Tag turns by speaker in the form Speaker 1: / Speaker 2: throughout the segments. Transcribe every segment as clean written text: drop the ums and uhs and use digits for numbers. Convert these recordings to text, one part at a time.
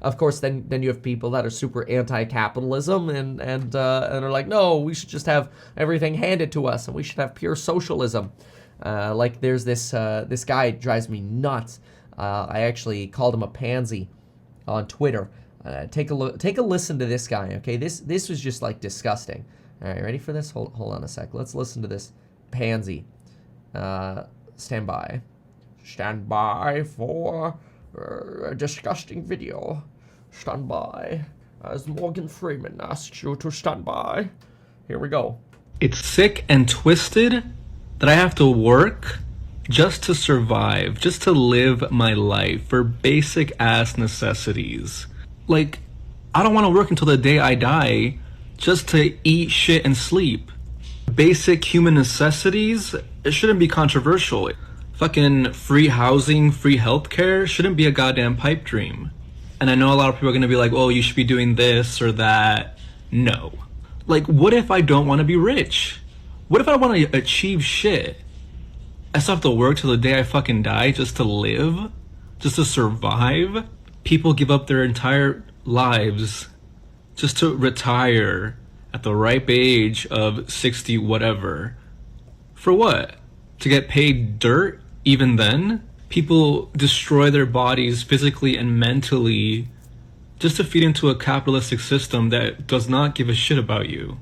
Speaker 1: Of course, then you have people that are super anti-capitalism and are like, no, we should just have everything handed to us and we should have pure socialism. Like there's this guy drives me nuts. I actually called him a pansy on Twitter. Take a listen to this guy. Okay, this was just like disgusting. All right, ready for this? Hold on a sec. Let's listen to this pansy. Stand by. Stand by for a disgusting video. Stand by as Morgan Freeman asks you to stand by. Here we go.
Speaker 2: It's sick and twisted that I have to work just to survive, just to live my life for basic ass necessities. Like, I don't want to work until the day I die just to eat, shit, and sleep. Basic human necessities, it shouldn't be controversial. Fucking free housing, free healthcare shouldn't be a goddamn pipe dream. And I know a lot of people are gonna be like, oh, you should be doing this or that. No. Like, what if I don't want to be rich? What if I want to achieve shit? I still have to work till the day I fucking die just to live? Just to survive? People give up their entire lives just to retire at the ripe age of 60 whatever. For what? To get paid dirt even then? People destroy their bodies physically and mentally just to feed into a capitalistic system that does not give a shit about you.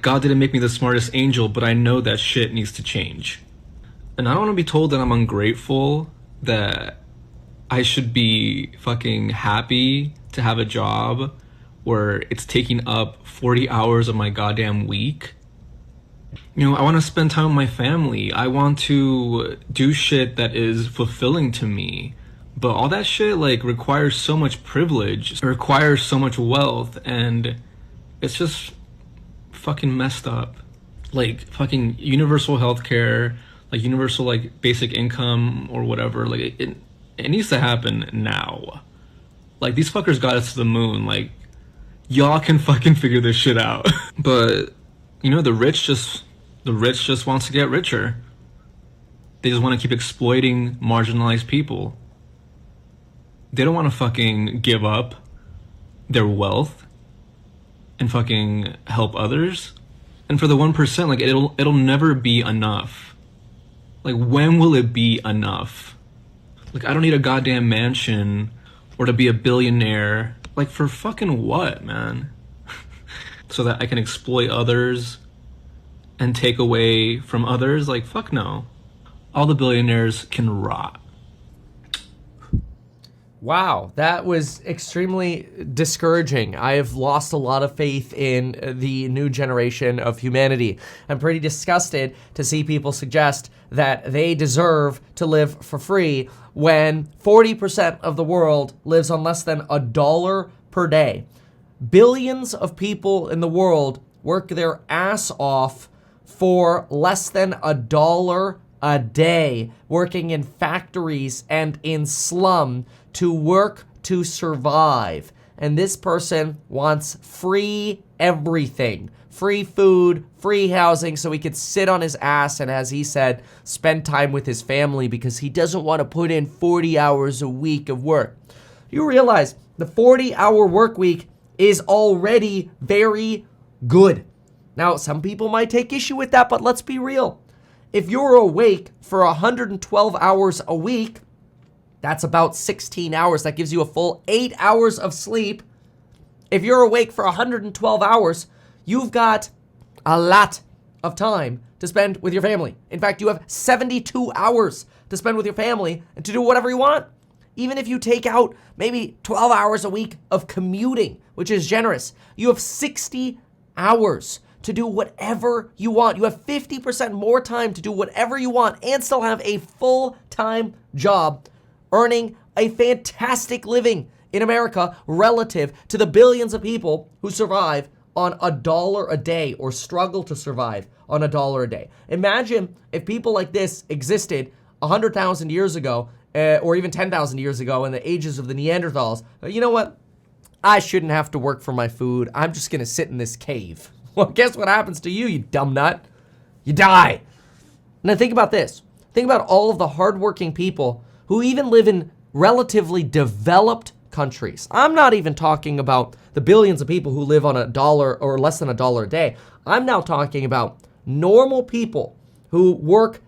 Speaker 2: God didn't make me the smartest angel, but I know that shit needs to change. And I don't want to be told that I'm ungrateful, that I should be fucking happy to have a job where it's taking up 40 hours of my goddamn week. You know, I want to spend time with my family. I want to do shit that is fulfilling to me. But all that shit, like, requires so much privilege. It requires so much wealth. And it's just fucking messed up. Like, fucking universal healthcare, like, universal, like, basic income or whatever. Like, it needs to happen now. Like, these fuckers got us to the moon. Like, y'all can fucking figure this shit out. But, you know, the rich just wants to get richer. They just want to keep exploiting marginalized people. They don't want to fucking give up their wealth and fucking help others. And for the 1%, like, it'll never be enough. Like, when will it be enough? Like, I don't need a goddamn mansion or to be a billionaire. Like, for fucking what, man? So that I can exploit others and take away from others? Like, fuck no. All the billionaires can rot.
Speaker 1: Wow, that was extremely discouraging. I have lost a lot of faith in the new generation of humanity. I'm pretty disgusted to see people suggest that they deserve to live for free when 40% of the world lives on less than $1 per day. Billions of people in the world work their ass off for less than $1 a day, working in factories and in slum to work to survive. And this person wants free everything. Free food, free housing, so he could sit on his ass and, as he said, spend time with his family because he doesn't want to put in 40 hours a week of work. You realize the 40-hour work week is already very good. Now, some people might take issue with that, but let's be real. If you're awake for 112 hours a week, that's about 16 hours. That gives you a full 8 hours of sleep. If you're awake for 112 hours, you've got a lot of time to spend with your family. In fact, you have 72 hours to spend with your family and to do whatever you want. Even if you take out maybe 12 hours a week of commuting, which is generous, you have 60 hours to do whatever you want. You have 50% more time to do whatever you want and still have a full-time job, earning a fantastic living in America relative to the billions of people who survive on $1 a day or struggle to survive on $1 a day. Imagine if people like this existed 100,000 years ago, or even 10,000 years ago in the ages of the Neanderthals. You know what? I shouldn't have to work for my food. I'm just gonna sit in this cave. Well, guess what happens to you, you dumb nut? You die. Now think about this. Think about all of the hardworking people who even live in relatively developed countries. I'm not even talking about the billions of people who live on $1 or less than $1 a day. I'm now talking about normal people who work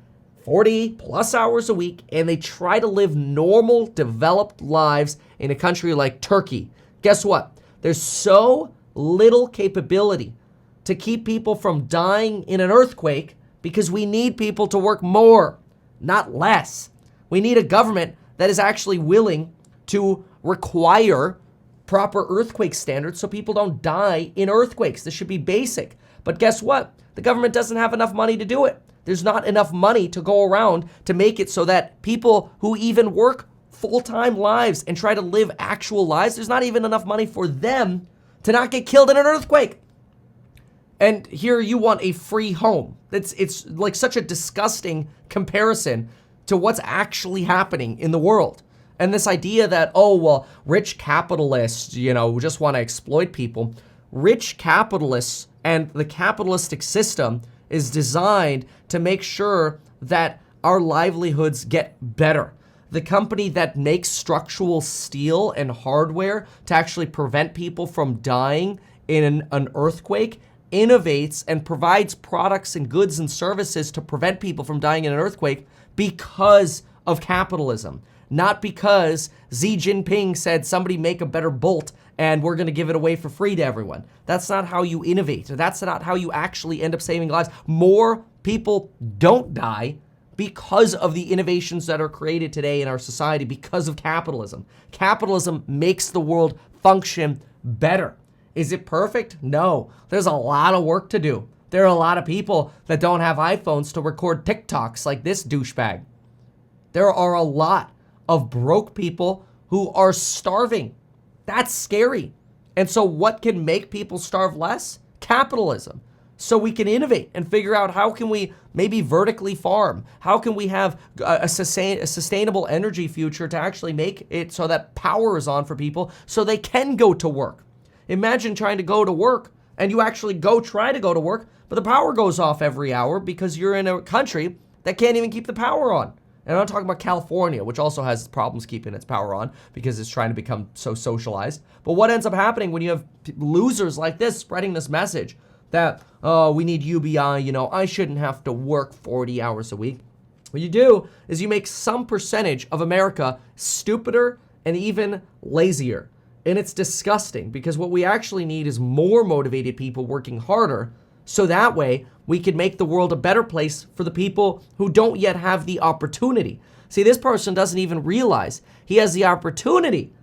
Speaker 1: 40 plus hours a week and they try to live normal, developed lives in a country like Turkey. Guess what? There's so little capability to keep people from dying in an earthquake because we need people to work more, not less. We need a government that is actually willing to require proper earthquake standards so people don't die in earthquakes. This should be basic. But guess what? The government doesn't have enough money to do it. There's not enough money to go around to make it so that people who even work full-time lives and try to live actual lives, there's not even enough money for them to not get killed in an earthquake. And here you want a free home. It's like such a disgusting comparison to what's actually happening in the world. And this idea that, oh, well, rich capitalists, just want to exploit people. Rich capitalists and the capitalistic system is designed to make sure that our livelihoods get better. The company that makes structural steel and hardware to actually prevent people from dying in an earthquake innovates and provides products and goods and services to prevent people from dying in an earthquake because of capitalism, not because Xi Jinping said somebody make a better bolt and we're going to give it away for free to everyone. That's not how you innovate. That's not how you actually end up saving lives. More people don't die because of the innovations that are created today in our society because of capitalism. Capitalism makes the world function better. Is it perfect? No. There's a lot of work to do. There are a lot of people that don't have iPhones to record TikToks like this douchebag. There are a lot of broke people who are starving. That's scary. And so what can make people starve less? Capitalism. So we can innovate and figure out how can we maybe vertically farm? How can we have a sustainable energy future to actually make it so that power is on for people so they can go to work? Imagine trying to go to work and you actually try to go to work, but the power goes off every hour because you're in a country that can't even keep the power on. And I'm not talking about California, which also has problems keeping its power on because it's trying to become so socialized. But what ends up happening when you have losers like this spreading this message that, oh, we need UBI, I shouldn't have to work 40 hours a week. What you do is you make some percentage of America stupider and even lazier. And it's disgusting because what we actually need is more motivated people working harder so that way we can make the world a better place for the people who don't yet have the opportunity. See, this person doesn't even realize he has the opportunity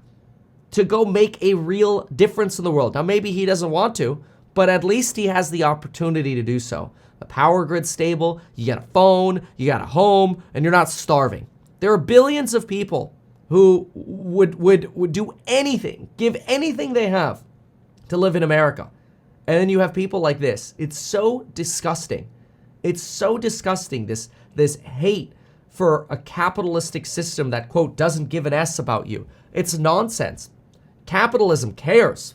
Speaker 1: to go make a real difference in the world. Now, maybe he doesn't want to, but at least he has the opportunity to do so. The power grid's stable, you got a phone, you got a home, and you're not starving. There are billions of people who would do anything, give anything they have to live in America. And then you have people like this. It's so disgusting. It's so disgusting, this hate for a capitalistic system that, quote, doesn't give an S about you. It's nonsense. Capitalism cares.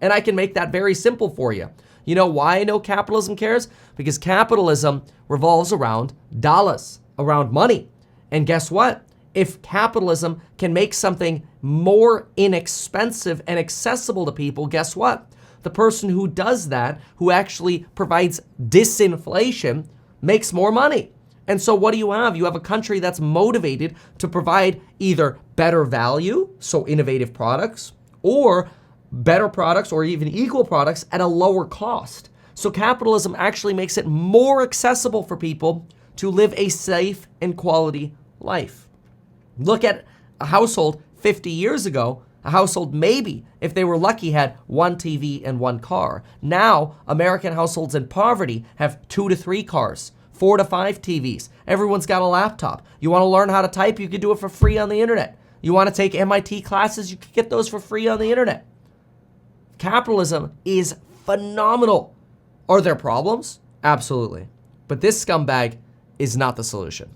Speaker 1: And I can make that very simple for you. You know why I know capitalism cares? Because capitalism revolves around dollars, around money. And guess what? If capitalism can make something more inexpensive and accessible to people, guess what? The person who does that, who actually provides disinflation, makes more money. And so what do you have? You have a country that's motivated to provide either better value, so innovative products, or better products or even equal products at a lower cost. So capitalism actually makes it more accessible for people to live a safe and quality life. Look at a household 50 years ago. A household maybe, if they were lucky, had one TV and one car. Now, American households in poverty have 2 to 3 cars, 4 to 5 TVs. Everyone's got a laptop. You want to learn how to type? You can do it for free on the internet. You want to take MIT classes? You can get those for free on the internet. Capitalism is phenomenal. Are there problems? Absolutely. But this scumbag is not the solution.